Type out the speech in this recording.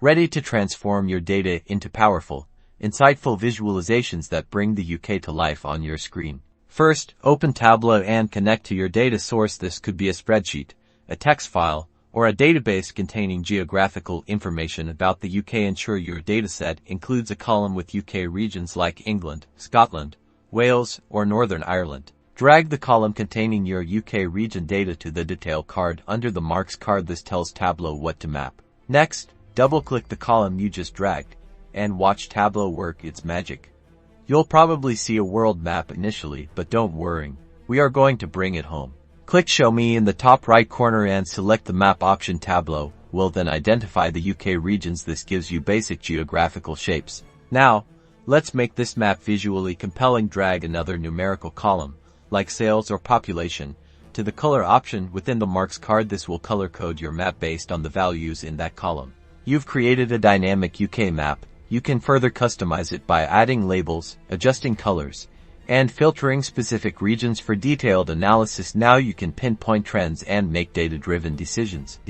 Ready to transform your data into powerful, insightful visualizations that bring the UK to life on your screen. First, open Tableau and connect to your data source. This could be a spreadsheet, a text file, or a database containing geographical information about the UK. Ensure your dataset includes a column with UK regions like England, Scotland, Wales, or Northern Ireland. Drag the column containing your UK region data to the detail card under the marks card. This tells Tableau what to map. Next, double-click the column you just dragged, and watch Tableau work its magic. You'll probably see a world map initially, but don't worry, we are going to bring it home. Click Show Me in the top right corner and select the map option. Tableau will then identify the UK regions. This gives you basic geographical shapes. Now, let's make this map visually compelling. Drag another numerical column, like sales or population, to the color option within the marks card. This will color code your map based on the values in that column. You've created a dynamic UK map. You can further customize it by adding labels, adjusting colors, and filtering specific regions for detailed analysis. Now you can pinpoint trends and make data-driven decisions.